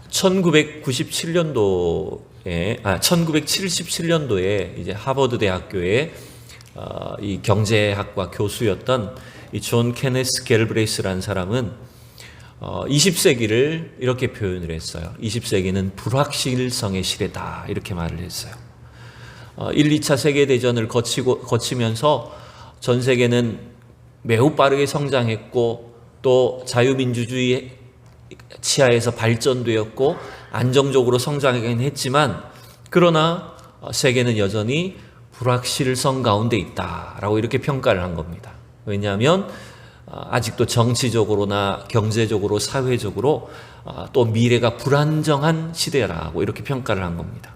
1977년도에 이제 하버드 대학교에 이 경제학과 교수였던 이 존 케네스 갤브레이스라는 사람은 20세기를 이렇게 표현을 했어요. 20세기는 불확실성의 시대다, 이렇게 말을 했어요. 1, 2차 세계대전을 거치면서 전 세계는 매우 빠르게 성장했고 또 자유민주주의 치하에서 발전되었고 안정적으로 성장하긴 했지만, 그러나 세계는 여전히 불확실성 가운데 있다라고 이렇게 평가를 한 겁니다. 왜냐하면 아직도 정치적으로나 경제적으로 사회적으로 또 미래가 불안정한 시대라고 이렇게 평가를 한 겁니다.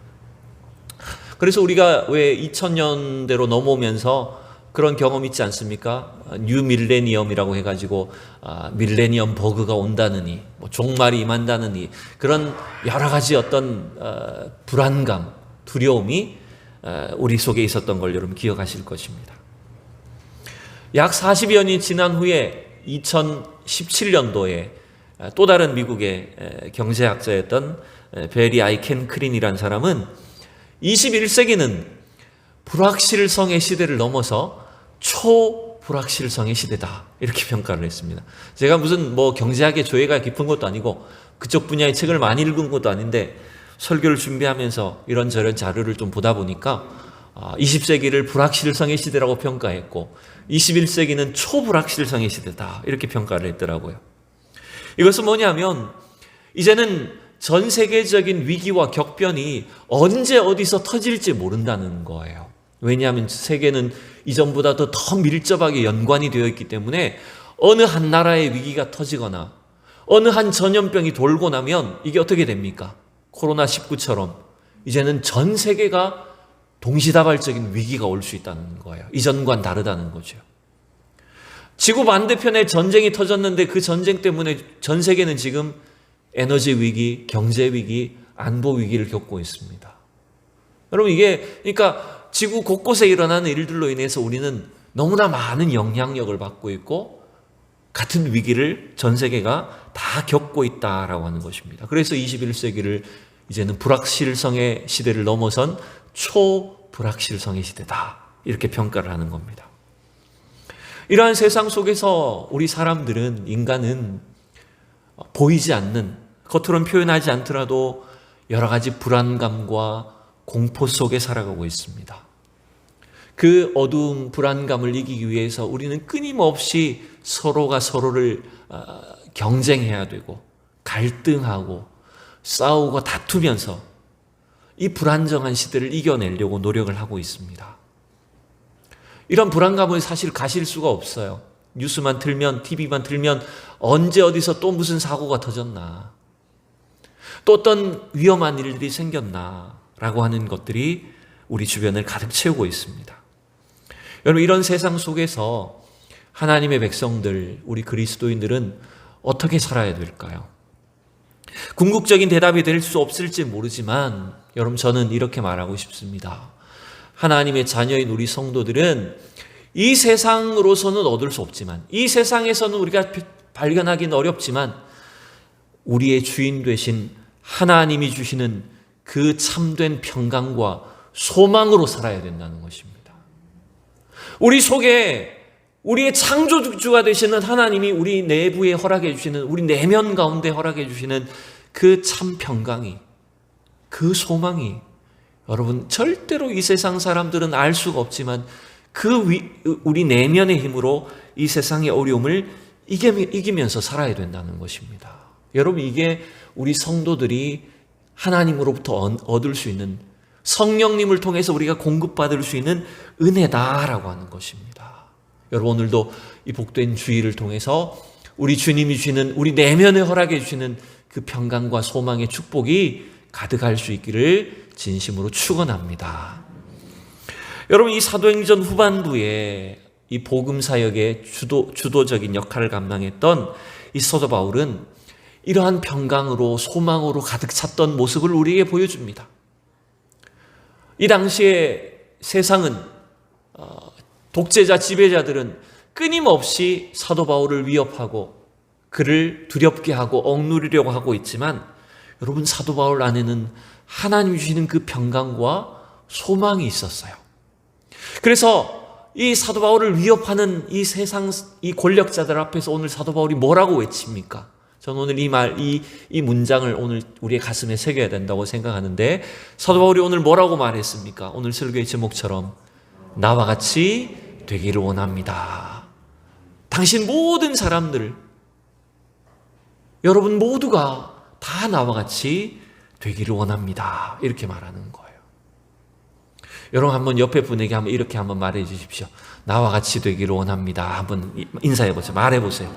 그래서 우리가 왜 2000년대로 넘어오면서 그런 경험 있지 않습니까? 뉴 밀레니엄이라고 해가지고 밀레니엄 버그가 온다느니, 뭐 종말이 임한다느니, 그런 여러 가지 어떤 불안감, 두려움이 우리 속에 있었던 걸 여러분 기억하실 것입니다. 약 40여 년이 지난 후에 2017년도에 또 다른 미국의 경제학자였던 베리 아이켄크린이라는 사람은 21세기는 불확실성의 시대를 넘어서 초불확실성의 시대다, 이렇게 평가를 했습니다. 제가 무슨 경제학의 조예가 깊은 것도 아니고 그쪽 분야의 책을 많이 읽은 것도 아닌데 설교를 준비하면서 이런저런 자료를 좀 보다 보니까 20세기를 불확실성의 시대라고 평가했고 21세기는 초불확실성의 시대다, 이렇게 평가를 했더라고요. 이것은 뭐냐면 이제는 전 세계적인 위기와 격변이 언제 어디서 터질지 모른다는 거예요. 왜냐하면 세계는 이전보다도 더 밀접하게 연관이 되어 있기 때문에 어느 한 나라의 위기가 터지거나 어느 한 전염병이 돌고 나면 이게 어떻게 됩니까? 코로나19처럼 이제는 전 세계가 동시다발적인 위기가 올 수 있다는 거예요. 이전과는 다르다는 거죠. 지구 반대편에 전쟁이 터졌는데 그 전쟁 때문에 전 세계는 지금 에너지 위기, 경제 위기, 안보 위기를 겪고 있습니다. 여러분, 이게 그러니까 지구 곳곳에 일어나는 일들로 인해서 우리는 너무나 많은 영향력을 받고 있고 같은 위기를 전 세계가 다 겪고 있다라고 하는 것입니다. 그래서 21세기를 이제는 불확실성의 시대를 넘어선 초불확실성의 시대다, 이렇게 평가를 하는 겁니다. 이러한 세상 속에서 우리 사람들은, 인간은 보이지 않는, 겉으로는 표현하지 않더라도 여러 가지 불안감과 공포 속에 살아가고 있습니다. 그 어두운 불안감을 이기기 위해서 우리는 끊임없이 서로가 서로를 경쟁해야 되고 갈등하고 싸우고 다투면서 이 불안정한 시대를 이겨내려고 노력을 하고 있습니다. 이런 불안감을 사실 가실 수가 없어요. 뉴스만 틀면, TV만 틀면 언제 어디서 또 무슨 사고가 터졌나, 또 어떤 위험한 일들이 생겼나 라고 하는 것들이 우리 주변을 가득 채우고 있습니다. 여러분, 이런 세상 속에서 하나님의 백성들, 우리 그리스도인들은 어떻게 살아야 될까요? 궁극적인 대답이 될 수 없을지 모르지만 여러분, 저는 이렇게 말하고 싶습니다. 하나님의 자녀인 우리 성도들은 이 세상으로서는 얻을 수 없지만, 이 세상에서는 우리가 발견하기는 어렵지만 우리의 주인 되신 하나님이 주시는 그 참된 평강과 소망으로 살아야 된다는 것입니다. 우리 속에 우리의 창조주가 되시는 하나님이 우리 내부에 허락해 주시는, 우리 내면 가운데 허락해 주시는 그 참 평강이, 그 소망이 여러분 절대로 이 세상 사람들은 알 수가 없지만 우리 내면의 힘으로 이 세상의 어려움을 이기면서 살아야 된다는 것입니다. 여러분, 이게 우리 성도들이 하나님으로부터 얻을 수 있는, 성령님을 통해서 우리가 공급받을 수 있는 은혜다라고 하는 것입니다. 여러분, 오늘도 이 복된 주일을 통해서 우리 주님이 주시는, 우리 내면에 허락해 주시는 그 평강과 소망의 축복이 가득할 수 있기를 진심으로 축원합니다. 여러분, 이 사도행전 후반부에 이 복음 사역의 주도적인 역할을 감당했던 이 사도 바울은 이러한 평강으로, 소망으로 가득 찼던 모습을 우리에게 보여줍니다. 이 당시에 세상은, 독재자, 지배자들은 끊임없이 사도 바울을 위협하고 그를 두렵게 하고 억누르려고 하고 있지만 여러분, 사도 바울 안에는 하나님이 주시는 그 평강과 소망이 있었어요. 그래서 이 사도 바울을 위협하는 이 세상 이 권력자들 앞에서 오늘 사도 바울이 뭐라고 외칩니까? 저는 오늘 이 문장을 오늘 우리의 가슴에 새겨야 된다고 생각하는데, 사도 바울이 오늘 뭐라고 말했습니까? 오늘 설교의 제목처럼 나와 같이 되기를 원합니다. 당신 모든 사람들, 여러분 모두가 다 나와 같이 되기를 원합니다. 이렇게 말하는 거예요. 여러분 한번 옆에 분에게 한번 이렇게 한번 말해 주십시오. 나와 같이 되기를 원합니다. 한번 인사해 보세요. 말해 보세요.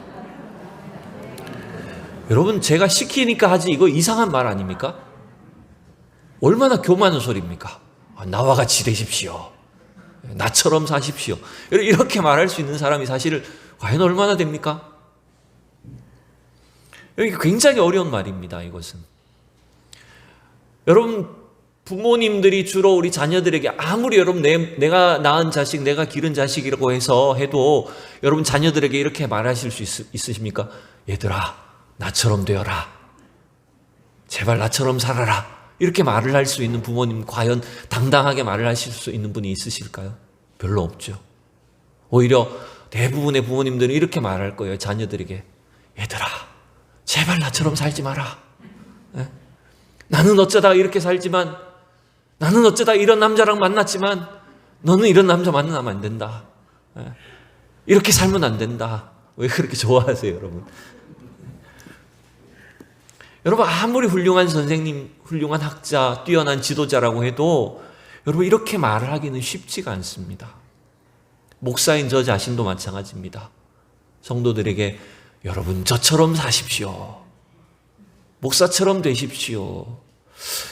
여러분, 제가 시키니까 하지 이거 이상한 말 아닙니까? 얼마나 교만한 소리입니까? 나와 같이 되십시오. 나처럼 사십시오. 이렇게 말할 수 있는 사람이 사실 과연 얼마나 됩니까? 굉장히 어려운 말입니다. 이것은. 여러분, 부모님들이 주로 우리 자녀들에게 아무리 여러분 내가 낳은 자식, 내가 기른 자식이라고 해도 여러분 자녀들에게 이렇게 말하실 수 있으십니까? 얘들아, 나처럼 되어라. 제발 나처럼 살아라. 이렇게 말을 할 수 있는 부모님, 과연 당당하게 말을 하실 수 있는 분이 있으실까요? 별로 없죠. 오히려 대부분의 부모님들은 이렇게 말할 거예요. 자녀들에게. 얘들아, 제발 나처럼 살지 마라. 나는 어쩌다 이렇게 살지만, 나는 어쩌다 이런 남자랑 만났지만 너는 이런 남자 만나면 안 된다. 이렇게 살면 안 된다. 왜 그렇게 좋아하세요, 여러분? 여러분, 아무리 훌륭한 선생님, 훌륭한 학자, 뛰어난 지도자라고 해도 여러분 이렇게 말을 하기는 쉽지가 않습니다. 목사인 저 자신도 마찬가지입니다. 성도들에게 여러분 저처럼 사십시오. 목사처럼 되십시오.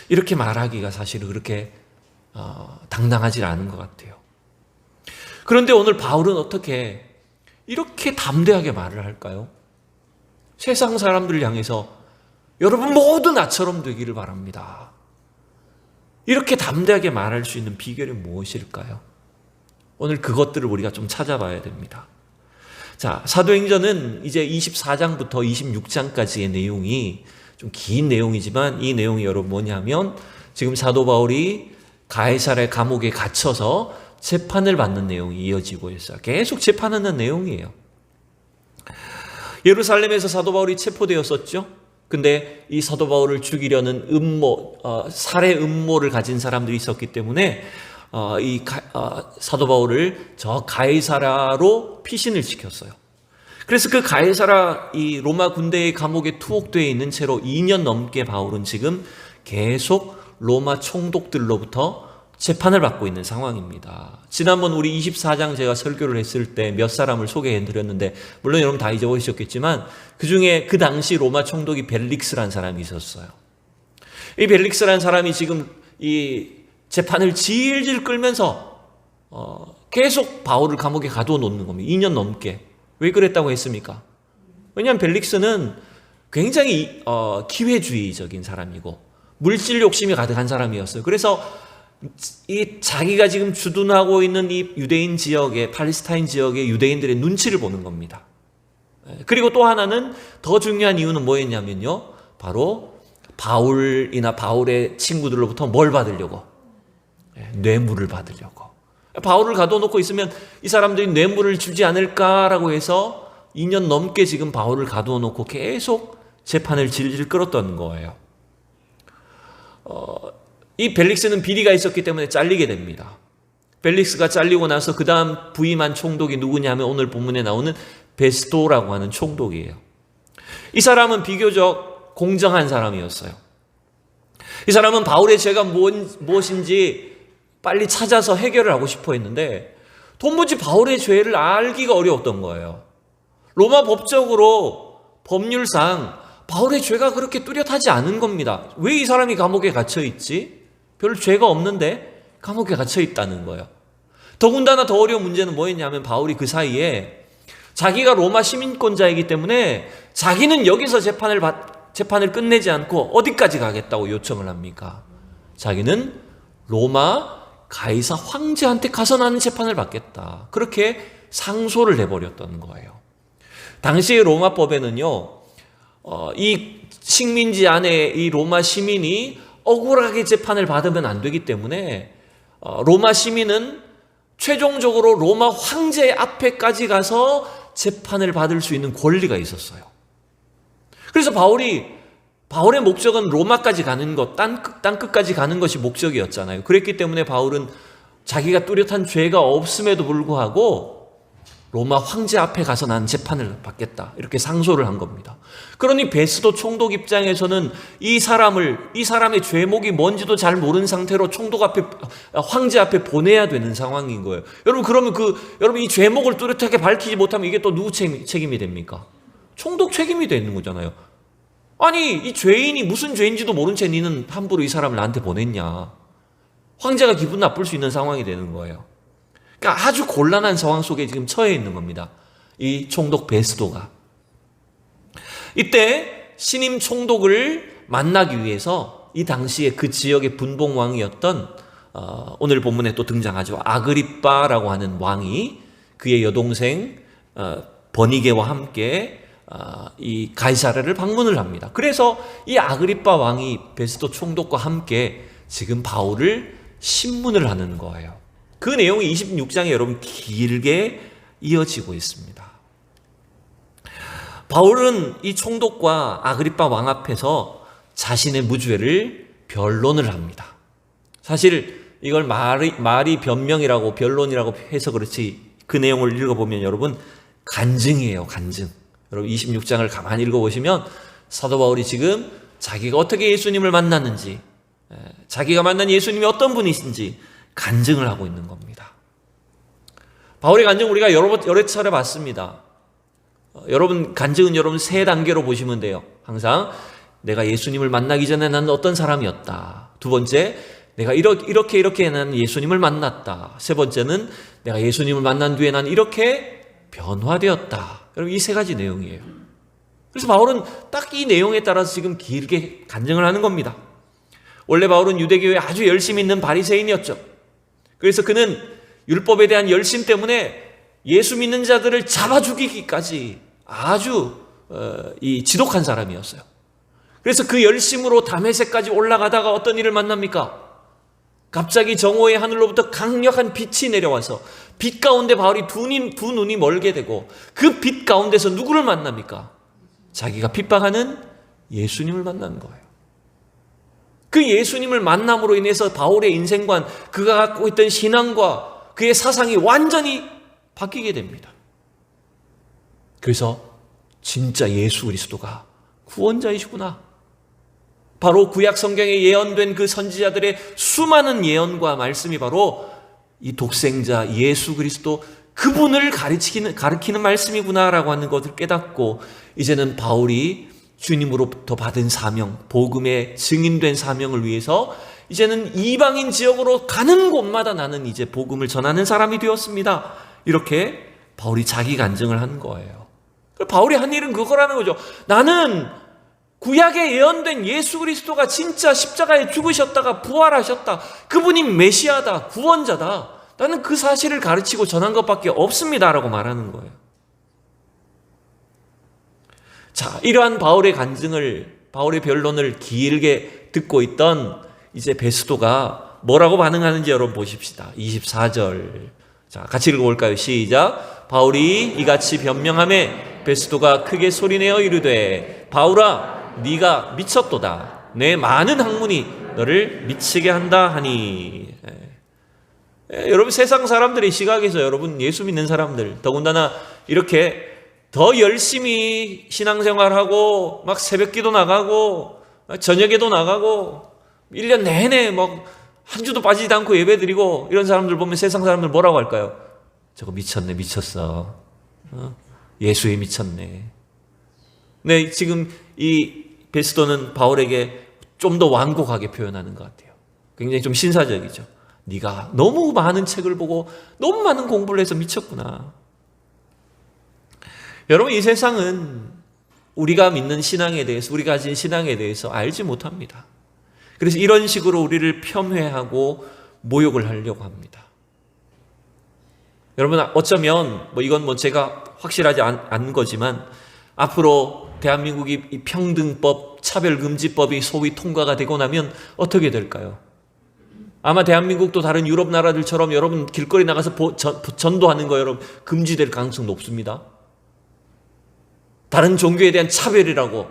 이렇게 말하기가 사실은 그렇게 당당하지 않은 것 같아요. 그런데 오늘 바울은 어떻게 이렇게 담대하게 말을 할까요? 세상 사람들을 향해서 여러분 모두 나처럼 되기를 바랍니다. 이렇게 담대하게 말할 수 있는 비결이 무엇일까요? 오늘 그것들을 우리가 좀 찾아봐야 됩니다. 자, 사도행전은 이제 24장부터 26장까지의 내용이 좀 긴 내용이지만, 이 내용이 여러분 뭐냐면 지금 사도 바울이 가이사랴 감옥에 갇혀서 재판을 받는 내용이 이어지고 있어요. 계속 재판하는 내용이에요. 예루살렘에서 사도 바울이 체포되었었죠. 근데 이 사도 바울을 죽이려는 살해 음모를 가진 사람들이 있었기 때문에 사도 바울을 저 가이사랴로 피신을 시켰어요. 그래서 그 가이사랴 이 로마 군대의 감옥에 투옥되어 있는 채로 2년 넘게 바울은 지금 계속 로마 총독들로부터 재판을 받고 있는 상황입니다. 지난번 우리 24장 제가 설교를 했을 때 몇 사람을 소개해 드렸는데, 물론 여러분 다 잊어버리셨겠지만 그 중에 그 당시 로마 총독이 벨릭스라는 사람이 있었어요. 이 벨릭스라는 사람이 지금 이 재판을 질질 끌면서 계속 바울을 감옥에 가두어 놓는 겁니다. 2년 넘게. 왜 그랬다고 했습니까? 왜냐하면 벨릭스는 굉장히 기회주의적인 사람이고 물질 욕심이 가득한 사람이었어요. 그래서 이 자기가 지금 주둔하고 있는 이 유대인 지역의, 팔레스타인 지역의 유대인들의 눈치를 보는 겁니다. 그리고 또 하나는 더 중요한 이유는 뭐였냐면요, 바로 바울이나 바울의 친구들로부터 뭘 받으려고? 뇌물을 받으려고. 바울을 가둬놓고 있으면 이 사람들이 뇌물을 주지 않을까라고 해서 2년 넘게 지금 바울을 가두어놓고 계속 재판을 질질 끌었던 거예요. 이 벨릭스는 비리가 있었기 때문에 잘리게 됩니다. 벨릭스가 잘리고 나서 그 다음 부임한 총독이 누구냐 하면 오늘 본문에 나오는 베스도라고 하는 총독이에요. 이 사람은 비교적 공정한 사람이었어요. 이 사람은 바울의 죄가 무엇인지 빨리 찾아서 해결을 하고 싶어 했는데 도무지 바울의 죄를 알기가 어려웠던 거예요. 로마 법적으로, 법률상 바울의 죄가 그렇게 뚜렷하지 않은 겁니다. 왜 이 사람이 감옥에 갇혀 있지? 별 죄가 없는데 감옥에 갇혀 있다는 거예요. 더군다나 더 어려운 문제는 뭐였냐면 바울이 그 사이에 자기가 로마 시민권자이기 때문에 자기는 여기서 재판을 끝내지 않고 어디까지 가겠다고 요청을 합니까? 자기는 로마 가이사 황제한테 가서 나는 재판을 받겠다. 그렇게 상소를 해버렸던 거예요. 당시의 로마법에는요, 이 식민지 안에 이 로마 시민이 억울하게 재판을 받으면 안 되기 때문에 로마 시민은 최종적으로 로마 황제 앞에까지 가서 재판을 받을 수 있는 권리가 있었어요. 그래서 바울의 목적은 로마까지 가는 것, 땅끝까지 가는 것이 목적이었잖아요. 그랬기 때문에 바울은 자기가 뚜렷한 죄가 없음에도 불구하고 로마 황제 앞에 가서 난 재판을 받겠다, 이렇게 상소를 한 겁니다. 그러니 베스도 총독 입장에서는 이 사람의 죄목이 뭔지도 잘 모르는 상태로 황제 앞에 보내야 되는 상황인 거예요. 여러분, 그러면 여러분 이 죄목을 뚜렷하게 밝히지 못하면 이게 또 누구 책임이 됩니까? 총독 책임이 되는 거잖아요. 아니, 이 죄인이 무슨 죄인지도 모른 채 니는 함부로 이 사람을 나한테 보냈냐. 황제가 기분 나쁠 수 있는 상황이 되는 거예요. 그러니까 아주 곤란한 상황 속에 지금 처해 있는 겁니다. 이 총독 베스도가. 이때 신임 총독을 만나기 위해서 이 당시에 그 지역의 분봉왕이었던 오늘 본문에 또 등장하죠. 아그리빠라고 하는 왕이 그의 여동생 버니게와 함께 이 가이사랴를 방문을 합니다. 그래서 이 아그리빠 왕이 베스도 총독과 함께 지금 바울을 신문을 하는 거예요. 그 내용이 26장에 여러분 길게 이어지고 있습니다. 바울은 이 총독과 아그리빠 왕 앞에서 자신의 무죄를 변론을 합니다. 사실 이걸 말이 변명이라고 변론이라고 해서 그렇지, 그 내용을 읽어보면 여러분 간증이에요. 간증. 여러분 26장을 가만히 읽어보시면 사도 바울이 지금 자기가 어떻게 예수님을 만났는지, 자기가 만난 예수님이 어떤 분이신지 간증을 하고 있는 겁니다. 바울의 간증 우리가 여러 차례 봤습니다. 여러분 간증은 여러분 세 단계로 보시면 돼요. 항상 내가 예수님을 만나기 전에 나는 어떤 사람이었다. 두 번째, 내가 이렇게 나는 예수님을 만났다. 세 번째는 내가 예수님을 만난 뒤에 나는 이렇게 변화되었다. 여러분 이 세 가지 내용이에요. 그래서 바울은 딱 이 내용에 따라서 지금 길게 간증을 하는 겁니다. 원래 바울은 유대교에 아주 열심히 있는 바리새인이었죠. 그래서 그는 율법에 대한 열심 때문에 예수 믿는 자들을 잡아 죽이기까지 아주 지독한 사람이었어요. 그래서 그 열심으로 다메섹까지 올라가다가 어떤 일을 만납니까? 갑자기 정오의 하늘로부터 강력한 빛이 내려와서 빛 가운데 바울이 두 눈이 멀게 되고 그 빛 가운데서 누구를 만납니까? 자기가 핍박하는 예수님을 만나는 거예요. 그 예수님을 만남으로 인해서 바울의 인생관, 그가 갖고 있던 신앙과 그의 사상이 완전히 바뀌게 됩니다. 그래서 진짜 예수 그리스도가 구원자이시구나. 바로 구약 성경에 예언된 그 선지자들의 수많은 예언과 말씀이 바로 이 독생자 예수 그리스도 그분을 가리키는 말씀이구나라고 하는 것을 깨닫고 이제는 바울이 주님으로부터 받은 사명, 복음의 증인된 사명을 위해서 이제는 이방인 지역으로 가는 곳마다 나는 이제 복음을 전하는 사람이 되었습니다. 이렇게 바울이 자기 간증을 한 거예요. 바울이 한 일은 그거라는 거죠. 나는 구약에 예언된 예수 그리스도가 진짜 십자가에 죽으셨다가 부활하셨다. 그분이 메시아다, 구원자다. 나는 그 사실을 가르치고 전한 것밖에 없습니다라고 말하는 거예요. 자, 이러한 바울의 변론을 길게 듣고 있던 이제 베스도가 뭐라고 반응하는지 여러분 보십시다. 24절. 자, 같이 읽어볼까요? 시작. 바울이 이같이 변명하매 베스도가 크게 소리내어 이르되 바울아, 네가 미쳤도다. 내 많은 학문이 너를 미치게 한다 하니. 여러분 세상 사람들의 시각에서 여러분 예수 믿는 사람들, 더군다나 이렇게 더 열심히 신앙생활하고 막 새벽기도 나가고 저녁에도 나가고 1년 내내 막 한 주도 빠지지 않고 예배드리고 이런 사람들 보면 세상 사람들 뭐라고 할까요? 저거 미쳤네, 미쳤어. 예수에 미쳤네. 네, 지금 이 베스도는 바울에게 좀 더 완곡하게 표현하는 것 같아요. 굉장히 좀 신사적이죠. 네가 너무 많은 책을 보고 너무 많은 공부를 해서 미쳤구나. 여러분 이 세상은 우리가 믿는 신앙에 대해서, 우리가 가진 신앙에 대해서 알지 못합니다. 그래서 이런 식으로 우리를 폄훼하고 모욕을 하려고 합니다. 여러분, 어쩌면 이건 제가 확실하지 않은 거지만 앞으로 대한민국이 이 평등법, 차별금지법이 소위 통과가 되고 나면 어떻게 될까요? 아마 대한민국도 다른 유럽 나라들처럼 여러분 길거리 나가서 전도하는 거 여러분 금지될 가능성 높습니다. 다른 종교에 대한 차별이라고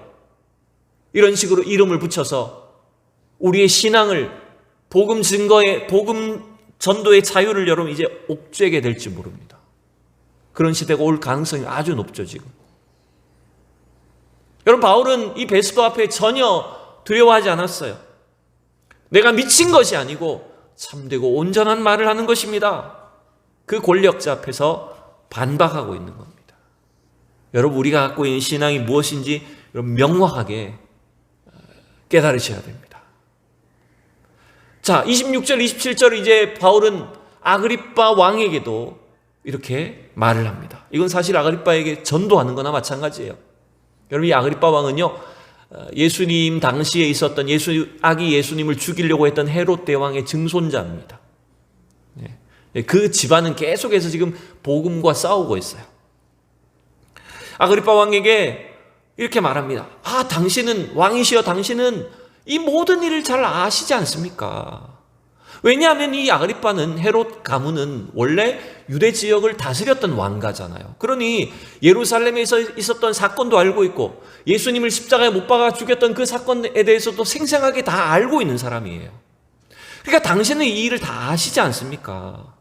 이런 식으로 이름을 붙여서 우리의 신앙을 복음 증거에, 복음 전도의 자유를 여러분 이제 옥죄게 될지 모릅니다. 그런 시대가 올 가능성이 아주 높죠, 지금. 여러분, 바울은 이 베스도 앞에 전혀 두려워하지 않았어요. 내가 미친 것이 아니고 참되고 온전한 말을 하는 것입니다. 그 권력자 앞에서 반박하고 있는 겁니다. 여러분, 우리가 갖고 있는 신앙이 무엇인지 여러분 명확하게 깨달으셔야 됩니다. 자, 26절, 27절 이제 바울은 아그리빠 왕에게도 이렇게 말을 합니다. 이건 사실 아그리빠에게 전도하는 거나 마찬가지예요. 여러분, 이 아그리빠 왕은요, 예수님 당시에 있었던 아기 예수님을 죽이려고 했던 헤롯 대왕의 증손자입니다. 그 집안은 계속해서 지금 복음과 싸우고 있어요. 아그리빠 왕에게 이렇게 말합니다. 당신은 왕이시여, 당신은 이 모든 일을 잘 아시지 않습니까? 왜냐하면 이 아그리빠는, 헤롯 가문은 원래 유대 지역을 다스렸던 왕가잖아요. 그러니 예루살렘에서 있었던 사건도 알고 있고 예수님을 십자가에 못 박아 죽였던 그 사건에 대해서도 생생하게 다 알고 있는 사람이에요. 그러니까 당신은 이 일을 다 아시지 않습니까?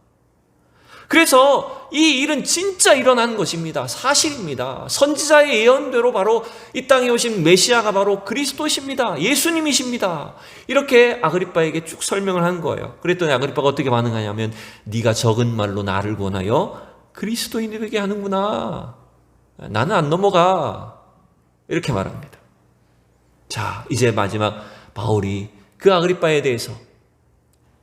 그래서 이 일은 진짜 일어난 것입니다. 사실입니다. 선지자의 예언대로 바로 이 땅에 오신 메시아가 바로 그리스도십니다. 예수님이십니다. 이렇게 아그리빠에게 쭉 설명을 한 거예요. 그랬더니 아그리빠가 어떻게 반응하냐면, 네가 적은 말로 나를 권하여 그리스도인이 되게 하는구나. 나는 안 넘어가. 이렇게 말합니다. 자, 이제 마지막 바울이 그 아그리빠에 대해서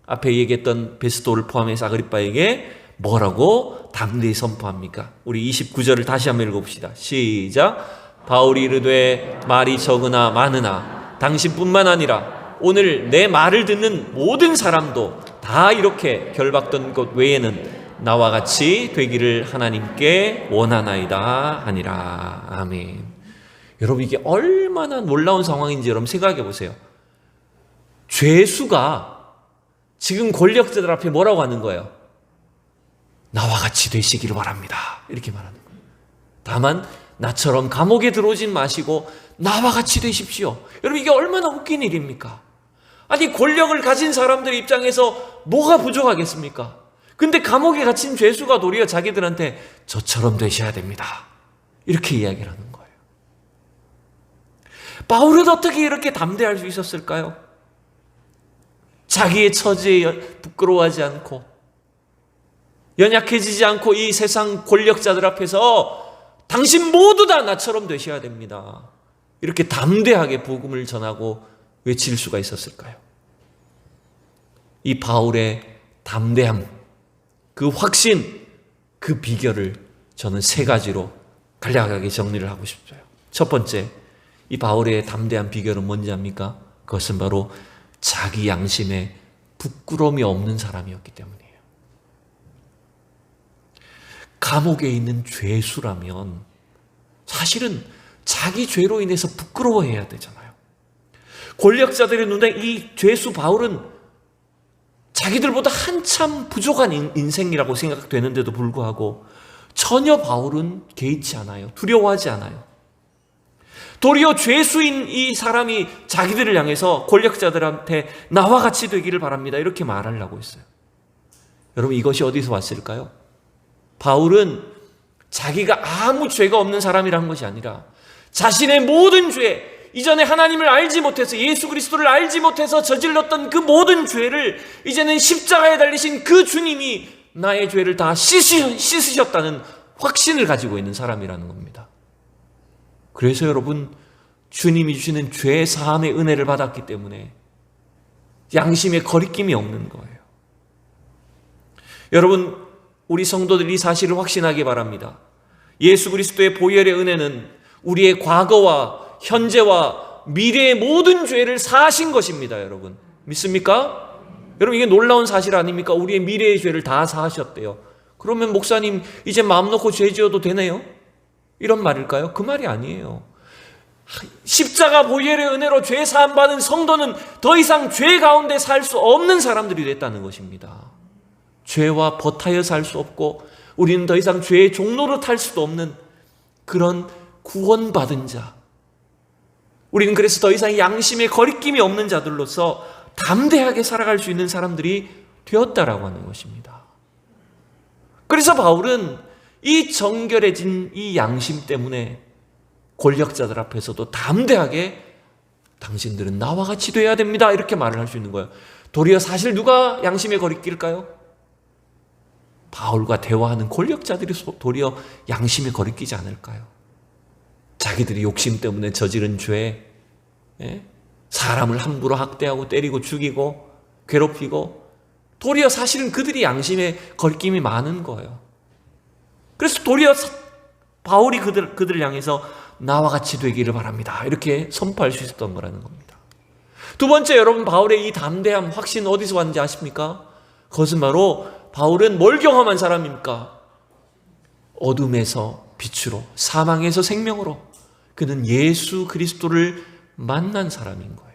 앞에 얘기했던 베스도를 포함해서 아그리빠에게 뭐라고 담대히 선포합니까? 우리 29절을 다시 한번 읽어봅시다. 시작. 바울이 이르되 말이 적으나 많으나 당신뿐만 아니라 오늘 내 말을 듣는 모든 사람도 다 이렇게 결박된 것 외에는 나와 같이 되기를 하나님께 원하나이다 하니라. 아멘. 여러분, 이게 얼마나 놀라운 상황인지 여러분 생각해 보세요. 죄수가 지금 권력자들 앞에 뭐라고 하는 거예요? 나와 같이 되시기를 바랍니다. 이렇게 말하는 거예요. 다만 나처럼 감옥에 들어오진 마시고 나와 같이 되십시오. 여러분, 이게 얼마나 웃긴 일입니까? 아니, 권력을 가진 사람들 입장에서 뭐가 부족하겠습니까? 근데 감옥에 갇힌 죄수가 도리어 자기들한테 저처럼 되셔야 됩니다. 이렇게 이야기를 하는 거예요. 바울은 어떻게 이렇게 담대할 수 있었을까요? 자기의 처지에 부끄러워하지 않고 연약해지지 않고 이 세상 권력자들 앞에서 당신 모두 다 나처럼 되셔야 됩니다. 이렇게 담대하게 복음을 전하고 외칠 수가 있었을까요? 이 바울의 담대함, 그 확신, 그 비결을 저는 세 가지로 간략하게 정리를 하고 싶어요. 첫 번째, 이 바울의 담대한 비결은 뭔지 압니까? 그것은 바로 자기 양심에 부끄러움이 없는 사람이었기 때문이에요. 감옥에 있는 죄수라면 사실은 자기 죄로 인해서 부끄러워해야 되잖아요. 권력자들의 눈에 이 죄수 바울은 자기들보다 한참 부족한 인생이라고 생각되는데도 불구하고 전혀 바울은 개의치 않아요. 두려워하지 않아요. 도리어 죄수인 이 사람이 자기들을 향해서 권력자들한테 나와 같이 되기를 바랍니다. 이렇게 말하려고 했어요. 여러분, 이것이 어디서 왔을까요? 바울은 자기가 아무 죄가 없는 사람이라는 것이 아니라 자신의 모든 죄, 이전에 하나님을 알지 못해서, 예수 그리스도를 알지 못해서 저질렀던 그 모든 죄를 이제는 십자가에 달리신 그 주님이 나의 죄를 다 씻으셨다는 확신을 가지고 있는 사람이라는 겁니다. 그래서 여러분, 주님이 주시는 죄 사함의 은혜를 받았기 때문에 양심에 거리낌이 없는 거예요. 여러분, 우리 성도들이 이 사실을 확신하기 바랍니다. 예수 그리스도의 보혈의 은혜는 우리의 과거와 현재와 미래의 모든 죄를 사하신 것입니다. 여러분, 믿습니까? 여러분, 이게 놀라운 사실 아닙니까? 우리의 미래의 죄를 다 사하셨대요. 그러면 목사님 이제 마음 놓고 죄 지어도 되네요? 이런 말일까요? 그 말이 아니에요. 십자가 보혈의 은혜로 죄 사함 받은 성도는 더 이상 죄 가운데 살 수 없는 사람들이 됐다는 것입니다. 죄와 버타여 살 수 없고 우리는 더 이상 죄의 종로로 탈 수도 없는 그런 구원받은 자. 우리는 그래서 더 이상 양심에 거리낌이 없는 자들로서 담대하게 살아갈 수 있는 사람들이 되었다라고 하는 것입니다. 그래서 바울은 이 정결해진 이 양심 때문에 권력자들 앞에서도 담대하게 당신들은 나와 같이 돼야 됩니다, 이렇게 말을 할 수 있는 거예요. 도리어 사실 누가 양심의 거리낄까요? 바울과 대화하는 권력자들이 도리어 양심의 거리끼지 않을까요? 자기들이 욕심 때문에 저지른 죄, 사람을 함부로 학대하고 때리고 죽이고 괴롭히고, 도리어 사실은 그들이 양심의 거리낌이 많은 거예요. 그래서 도리어 바울이 그들을 향해서 나와 같이 되기를 바랍니다, 이렇게 선포할 수 있었던 거라는 겁니다. 두 번째, 여러분, 바울의 이 담대함, 확신 어디서 왔는지 아십니까? 그것은 바로 바울은 뭘 경험한 사람입니까? 어둠에서 빛으로, 사망에서 생명으로 그는 예수 그리스도를 만난 사람인 거예요.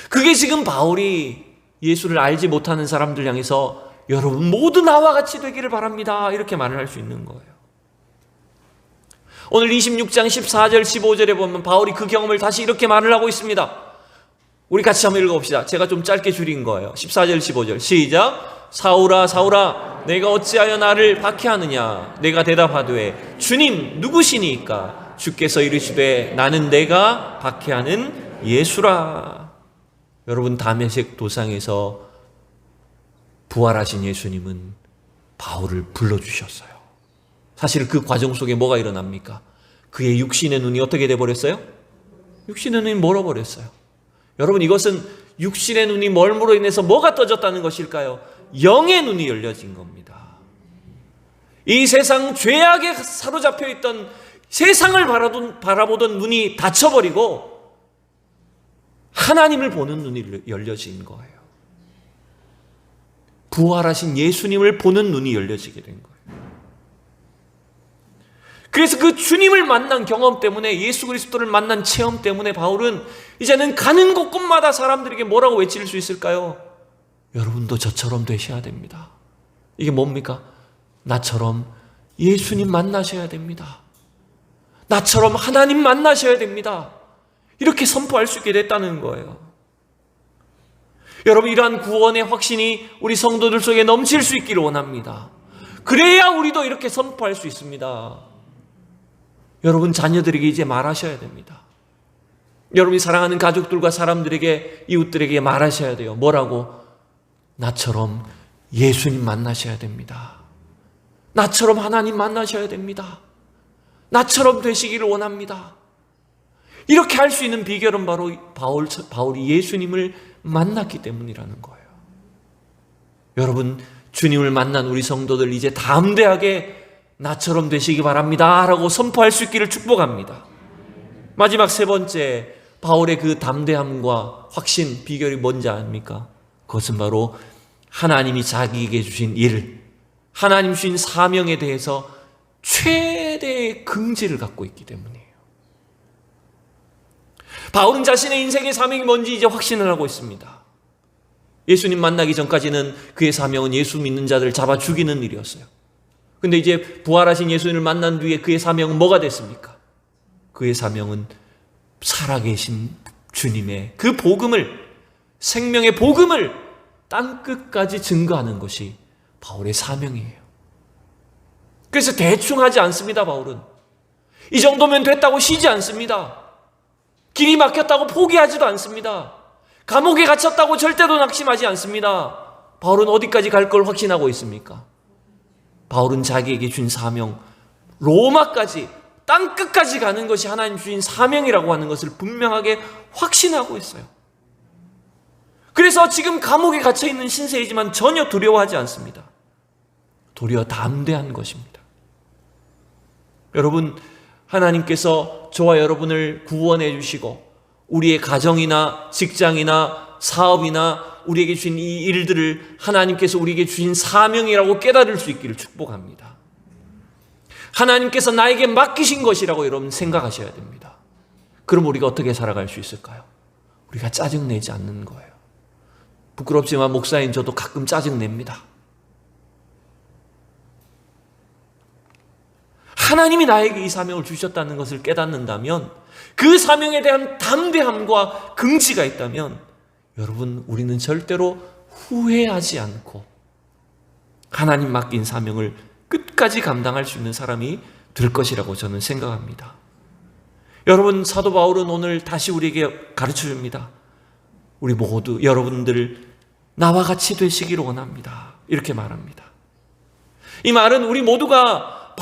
그게 지금 바울이 예수를 알지 못하는 사람들 향해서 여러분 모두 나와 같이 되기를 바랍니다, 이렇게 말을 할 수 있는 거예요. 오늘 26장 14절 15절에 보면 바울이 그 경험을 다시 이렇게 말을 하고 있습니다. 우리 같이 한번 읽어봅시다. 제가 좀 짧게 줄인 거예요. 14절 15절 시작. 사울아 사울아 내가 어찌하여 나를 박해하느냐. 내가 대답하되 주님 누구시니까. 주께서 이르시되 나는 내가 박해하는 예수라. 여러분, 다메섹 도상에서 부활하신 예수님은 바울을 불러주셨어요. 사실 그 과정 속에 뭐가 일어납니까? 그의 육신의 눈이 어떻게 돼버렸어요? 육신의 눈이 멀어버렸어요. 여러분, 이것은 육신의 눈이 멀므로 인해서 뭐가 떠졌다는 것일까요? 영의 눈이 열려진 겁니다. 이 세상 죄악에 사로잡혀 있던, 세상을 바라보던 눈이 닫혀버리고 하나님을 보는 눈이 열려진 거예요. 부활하신 예수님을 보는 눈이 열려지게 된 거예요. 그래서 그 주님을 만난 경험 때문에, 예수 그리스도를 만난 체험 때문에 바울은 이제는 가는 곳곳마다 사람들에게 뭐라고 외칠 수 있을까요? 여러분도 저처럼 되셔야 됩니다. 이게 뭡니까? 나처럼 예수님 만나셔야 됩니다. 나처럼 하나님 만나셔야 됩니다. 이렇게 선포할 수 있게 됐다는 거예요. 여러분, 이러한 구원의 확신이 우리 성도들 속에 넘칠 수 있기를 원합니다. 그래야 우리도 이렇게 선포할 수 있습니다. 여러분, 자녀들에게 이제 말하셔야 됩니다. 여러분이 사랑하는 가족들과 사람들에게, 이웃들에게 말하셔야 돼요. 뭐라고? 나처럼 예수님 만나셔야 됩니다. 나처럼 하나님 만나셔야 됩니다. 나처럼 되시기를 원합니다. 이렇게 할 수 있는 비결은 바로 바울이 예수님을 만났기 때문이라는 거예요. 여러분, 주님을 만난 우리 성도들 이제 담대하게 나처럼 되시기 바랍니다 라고 선포할 수 있기를 축복합니다. 마지막 세 번째, 바울의 그 담대함과 확신 비결이 뭔지 아닙니까? 그것은 바로 하나님이 자기에게 주신 일, 하나님 주신 사명에 대해서 최대의 긍지를 갖고 있기 때문이에요. 바울은 자신의 인생의 사명이 뭔지 이제 확신을 하고 있습니다. 예수님 만나기 전까지는 그의 사명은 예수 믿는 자들을 잡아 죽이는 일이었어요. 근데 이제 부활하신 예수님을 만난 뒤에 그의 사명은 뭐가 됐습니까? 그의 사명은 살아계신 주님의 그 복음을, 생명의 복음을 땅끝까지 증거하는 것이 바울의 사명이에요. 그래서 대충 하지 않습니다. 바울은 이 정도면 됐다고 쉬지 않습니다. 길이 막혔다고 포기하지도 않습니다. 감옥에 갇혔다고 절대로 낙심하지 않습니다. 바울은 어디까지 갈 걸 확신하고 있습니까? 바울은 자기에게 준 사명, 로마까지, 땅끝까지 가는 것이 하나님 주신 사명이라고 하는 것을 분명하게 확신하고 있어요. 그래서 지금 감옥에 갇혀있는 신세이지만 전혀 두려워하지 않습니다. 도리어 담대한 것입니다. 여러분, 하나님께서 저와 여러분을 구원해 주시고 우리의 가정이나 직장이나 사업이나 우리에게 주신 이 일들을 하나님께서 우리에게 주신 사명이라고 깨달을 수 있기를 축복합니다. 하나님께서 나에게 맡기신 것이라고 여러분 생각하셔야 됩니다. 그럼 우리가 어떻게 살아갈 수 있을까요? 우리가 짜증내지 않는 거예요. 부끄럽지만 목사인 저도 가끔 짜증냅니다. 하나님이 나에게 이 사명을 주셨다는 것을 깨닫는다면, 그 사명에 대한 담대함과 긍지가 있다면, 여러분, 우리는 절대로 후회하지 않고 하나님 맡긴 사명을 끝까지 감당할 수 있는 사람이 될 것이라고 저는 생각합니다. 여러분, 사도 바울은 오늘 다시 우리에게 가르쳐 줍니다. 우리 모두, 여러분들 나와 같이 되시기를 원합니다. 이렇게 말합니다. 이 말은 우리 모두가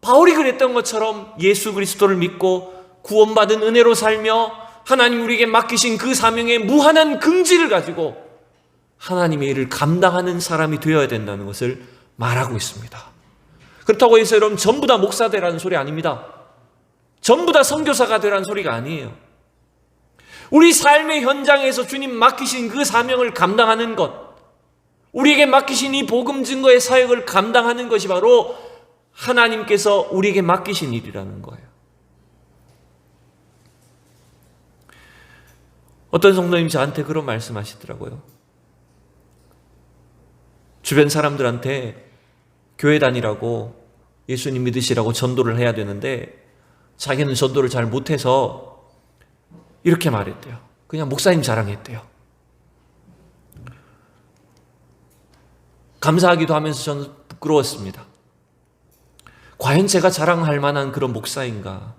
바울이 그랬던 것처럼 예수 그리스도를 믿고 구원받은 은혜로 살며 하나님 우리에게 맡기신 그 사명에 무한한 긍지를 가지고 하나님의 일을 감당하는 사람이 되어야 된다는 것을 말하고 있습니다. 그렇다고 해서 여러분 전부 다 목사 되라는 소리 아닙니다. 전부 다 선교사가 되라는 소리가 아니에요. 우리 삶의 현장에서 주님 맡기신 그 사명을 감당하는 것, 우리에게 맡기신 이 복음 증거의 사역을 감당하는 것이 바로 하나님께서 우리에게 맡기신 일이라는 거예요. 어떤 성도님 저한테 그런 말씀하시더라고요. 주변 사람들한테 교회 다니라고, 예수님 믿으시라고 전도를 해야 되는데 자기는 전도를 잘 못해서 이렇게 말했대요. 그냥 목사님 자랑했대요. 감사하기도 하면서 저는 부끄러웠습니다. 과연 제가 자랑할 만한 그런 목사인가?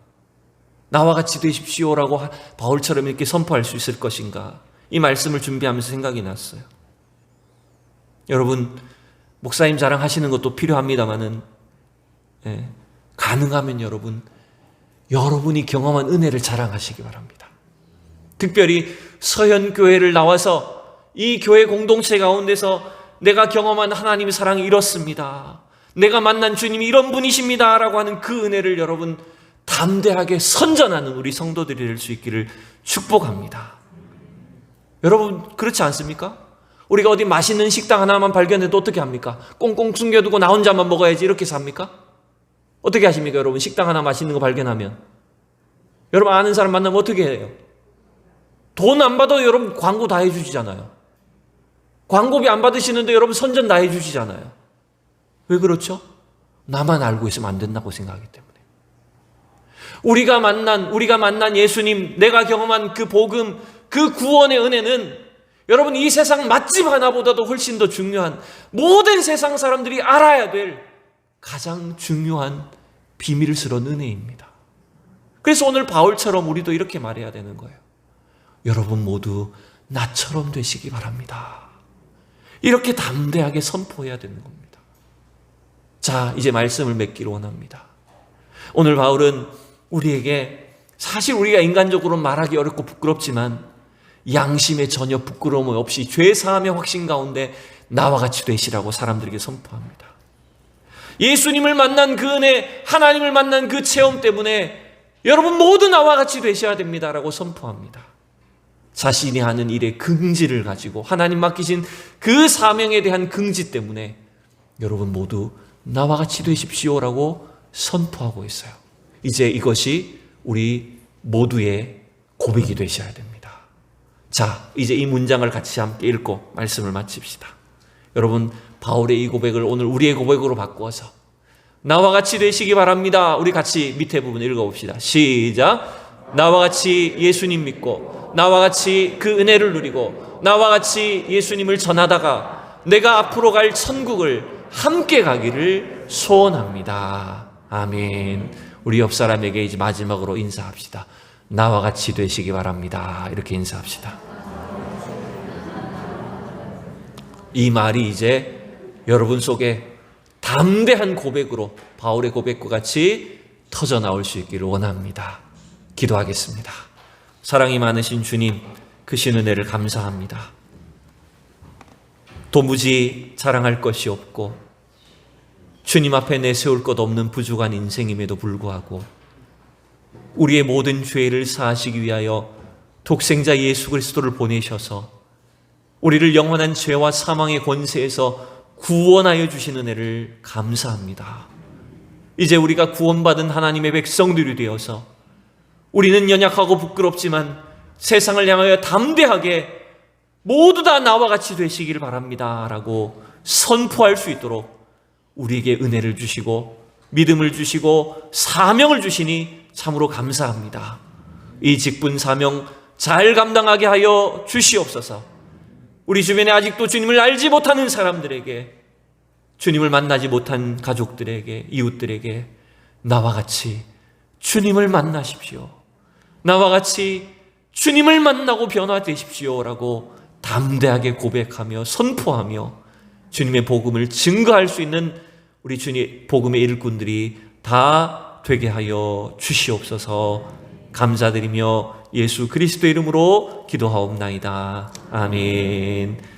나와 같이 되십시오라고 바울처럼 이렇게 선포할 수 있을 것인가? 이 말씀을 준비하면서 생각이 났어요. 여러분, 목사님 자랑하시는 것도 필요합니다만은, 가능하면 여러분이 경험한 은혜를 자랑하시기 바랍니다. 특별히 서현교회를 나와서 이 교회 공동체 가운데서 내가 경험한 하나님의 사랑이 이렇습니다, 내가 만난 주님이 이런 분이십니다 라고 하는 그 은혜를 여러분 담대하게 선전하는 우리 성도들이 될 수 있기를 축복합니다. 여러분 그렇지 않습니까? 우리가 어디 맛있는 식당 하나만 발견해도 어떻게 합니까? 꽁꽁 숨겨두고 나 혼자만 먹어야지 이렇게 삽니까? 어떻게 하십니까 여러분? 식당 하나 맛있는 거 발견하면 여러분 아는 사람 만나면 어떻게 해요? 돈 안 받아도 여러분 광고 다 해주시잖아요. 광고비 안 받으시는데 여러분 선전 다 해주시잖아요. 왜 그렇죠? 나만 알고 있으면 안 된다고 생각하기 때문에. 우리가 만난 예수님, 내가 경험한 그 복음, 그 구원의 은혜는 여러분 이 세상 맛집 하나보다도 훨씬 더 중요한, 모든 세상 사람들이 알아야 될 가장 중요한 비밀스러운 은혜입니다. 그래서 오늘 바울처럼 우리도 이렇게 말해야 되는 거예요. 여러분 모두 나처럼 되시기 바랍니다. 이렇게 담대하게 선포해야 되는 겁니다. 자, 이제 말씀을 맺기를 원합니다. 오늘 바울은 우리에게, 사실 우리가 인간적으로 말하기 어렵고 부끄럽지만 양심에 전혀 부끄러움 없이 죄사함의 확신 가운데 나와 같이 되시라고 사람들에게 선포합니다. 예수님을 만난 그 은혜, 하나님을 만난 그 체험 때문에 여러분 모두 나와 같이 되셔야 됩니다라고 선포합니다. 자신이 하는 일의 긍지를 가지고 하나님 맡기신 그 사명에 대한 긍지 때문에 여러분 모두 나와 같이 되십시오라고 선포하고 있어요. 이제 이것이 우리 모두의 고백이 되셔야 됩니다. 자, 이제 이 문장을 같이 함께 읽고 말씀을 마칩시다. 여러분, 바울의 이 고백을 오늘 우리의 고백으로 바꾸어서 나와 같이 되시기 바랍니다. 우리 같이 밑에 부분 읽어봅시다. 시작. 나와 같이 예수님 믿고 나와 같이 그 은혜를 누리고 나와 같이 예수님을 전하다가 내가 앞으로 갈 천국을 함께 가기를 소원합니다. 아멘. 우리 옆 사람에게 이제 마지막으로 인사합시다. 나와 같이 되시기 바랍니다. 이렇게 인사합시다. 이 말이 이제 여러분 속에 담대한 고백으로 바울의 고백과 같이 터져 나올 수 있기를 원합니다. 기도하겠습니다. 사랑이 많으신 주님, 크신 은혜를 감사합니다. 도무지 자랑할 것이 없고 주님 앞에 내세울 것 없는 부족한 인생임에도 불구하고 우리의 모든 죄를 사하시기 위하여 독생자 예수 그리스도를 보내셔서 우리를 영원한 죄와 사망의 권세에서 구원하여 주신 은혜를 감사합니다. 이제 우리가 구원받은 하나님의 백성들이 되어서 우리는 연약하고 부끄럽지만 세상을 향하여 담대하게 모두 다 나와 같이 되시기를 바랍니다 라고 선포할 수 있도록 우리에게 은혜를 주시고 믿음을 주시고 사명을 주시니 참으로 감사합니다. 이 직분 사명 잘 감당하게 하여 주시옵소서. 우리 주변에 아직도 주님을 알지 못하는 사람들에게, 주님을 만나지 못한 가족들에게, 이웃들에게 나와 같이 주님을 만나십시오, 나와 같이 주님을 만나고 변화되십시오 라고 담대하게 고백하며 선포하며 주님의 복음을 증거할 수 있는 우리 주님 복음의 일꾼들이 다 되게 하여 주시옵소서. 감사드리며 예수 그리스도 이름으로 기도하옵나이다. 아멘.